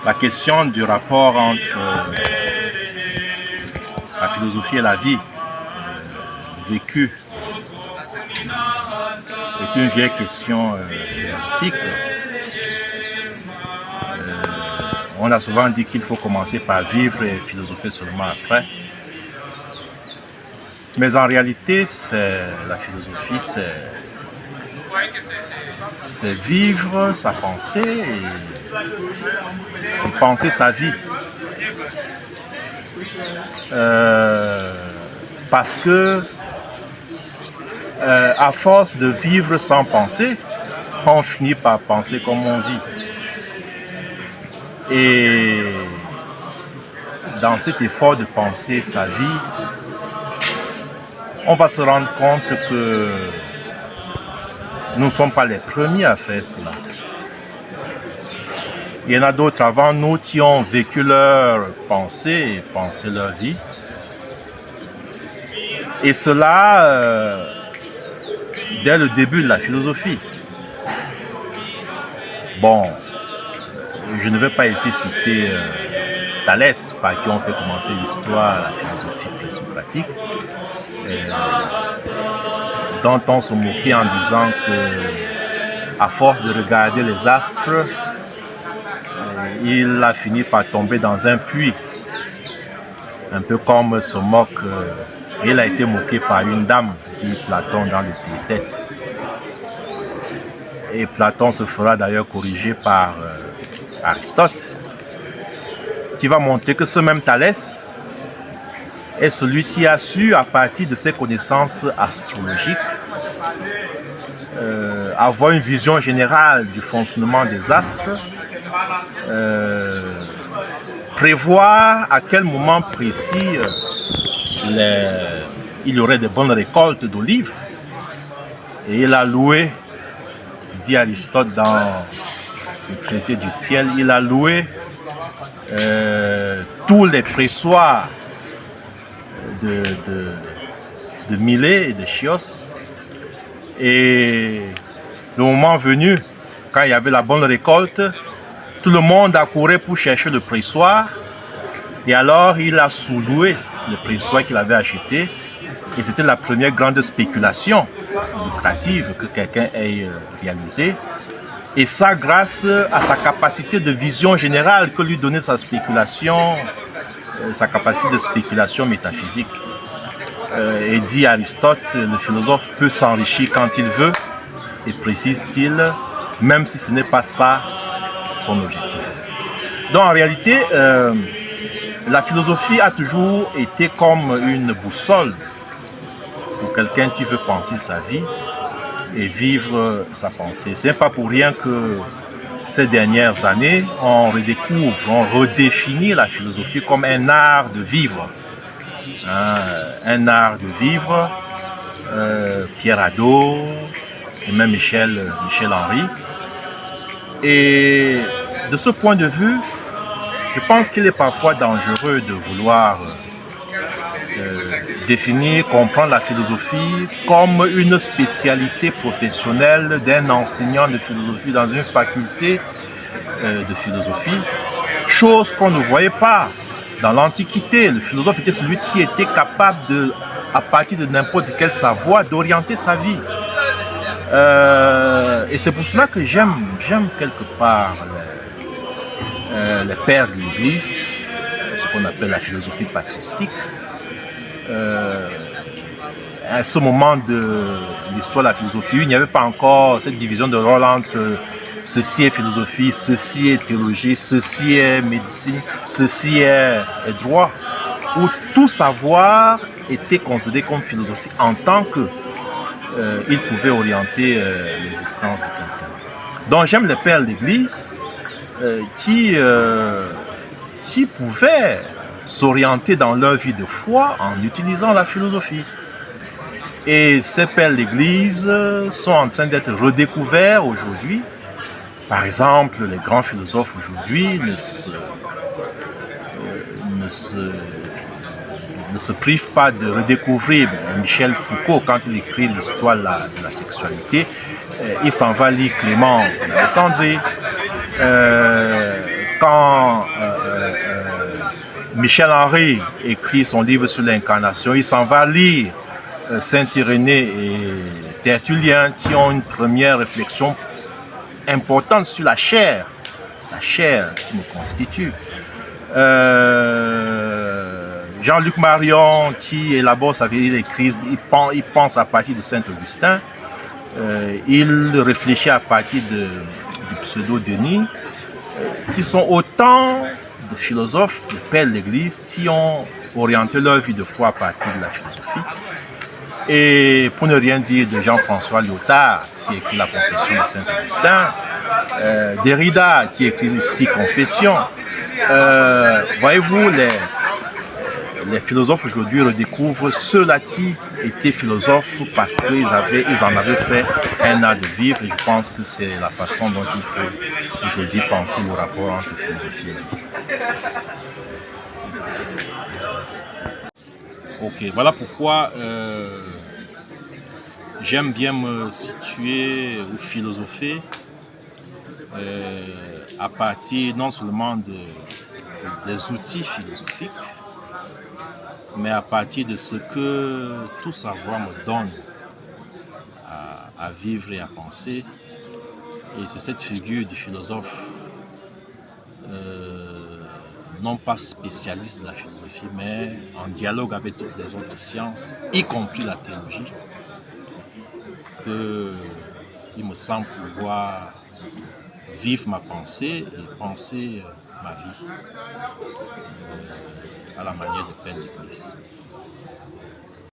la question du rapport entre la philosophie et la vie vécue. C'est une vieille question philosophique. On a souvent dit qu'il faut commencer par vivre et philosopher seulement après. Mais en réalité, la philosophie, c'est vivre sa pensée et penser sa vie. Parce que à force de vivre sans penser, on finit par penser comme on vit. Et dans cet effort de penser sa vie, on va se rendre compte que nous ne sommes pas les premiers à faire cela. Il y en a d'autres avant nous qui ont vécu leur pensée et pensé leur vie. Et cela dès le début de la philosophie. Bon, je ne vais pas ici citer Thalès, par qui on fait commencer l'histoire de la philosophie présocratique, dont on se moquait en disant que, à force de regarder les astres, il a fini par tomber dans un puits, un peu comme se moque. Il a été moqué par une dame, dit Platon dans le Théétète. Et Platon se fera d'ailleurs corriger par Aristote, qui va montrer que ce même Thalès est celui qui a su, à partir de ses connaissances astrologiques, avoir une vision générale du fonctionnement des astres, prévoir à quel moment précis il y aurait de bonnes récoltes d'olives. Et il a loué, dit Aristote dans le traité du ciel, il a loué tous les pressoirs de Milet et de Chios. Et le moment venu, quand il y avait la bonne récolte, tout le monde accourait pour chercher le pressoir. Et alors il a sous-loué le pressoir qu'il avait acheté. Et c'était la première grande spéculation lucrative que quelqu'un ait réalisée. Et ça grâce à sa capacité de vision générale que lui donnait sa spéculation, sa capacité de spéculation métaphysique. Et dit Aristote, le philosophe peut s'enrichir quand il veut, et précise-t-il, même si ce n'est pas ça son objectif. Donc en réalité, la philosophie a toujours été comme une boussole pour quelqu'un qui veut penser sa vie et vivre sa pensée. Ce n'est pas pour rien que ces dernières années, on redécouvre, on redéfinit la philosophie comme un art de vivre. Un art de vivre, Pierre Hadot et même Michel Henry. Et de ce point de vue, je pense qu'il est parfois dangereux de vouloir définir, comprendre la philosophie comme une spécialité professionnelle d'un enseignant de philosophie dans une faculté de philosophie, chose qu'on ne voyait pas dans l'Antiquité. Le philosophe était celui qui était capable de, à partir de n'importe quel savoir, d'orienter sa vie. Et c'est pour cela que j'aime quelque part les pères de l'Église, ce qu'on appelle la philosophie patristique. À ce moment de l'histoire de la philosophie, il n'y avait pas encore cette division de rôle entre ceci est philosophie, ceci est théologie, ceci est médecine, ceci est droit, où tout savoir était considéré comme philosophie en tant que il pouvait orienter l'existence de quelqu'un. Donc j'aime les pères de l'Église qui pouvaient s'orienter dans leur vie de foi en utilisant la philosophie. Et ces pères de l'Église sont en train d'être redécouverts aujourd'hui. Par exemple, les grands philosophes aujourd'hui ne se privent pas de redécouvrir Michel Foucault quand il écrit l'histoire de la sexualité. Il s'en va lire Clément d'Alexandrie. quand Michel Henry écrit son livre sur l'incarnation, il s'en va lire Saint-Irénée et Tertullien qui ont une première réflexion importante sur la chair qui me constitue. Jean-Luc Marion qui élabore sa vérité écrite, il pense à partir de Saint-Augustin, il réfléchit à partir du pseudo-Denis, qui sont autant de philosophes, de pères de l'Église, qui ont orienté leur vie de foi à partir de la philosophie. Et pour ne rien dire de Jean-François Lyotard, qui écrit la Confession de Saint-Augustin, Derrida, qui écrit 6 confessions. Voyez-vous, les philosophes aujourd'hui redécouvrent ceux-là qui étaient philosophes parce qu'ils en avaient fait un art de vivre. Et je pense que c'est la façon dont il faut aujourd'hui penser le rapport entre philosophie et vie. Ok, voilà pourquoi j'aime bien me situer ou philosopher à partir non seulement des outils philosophiques, mais à partir de ce que tout savoir me donne à vivre et à penser. Et c'est cette figure du philosophe, non pas spécialiste de la philosophie, mais en dialogue avec toutes les autres sciences, y compris la théologie, qu'il me semble pouvoir vivre ma pensée et penser ma vie à la manière de Père de l'Église.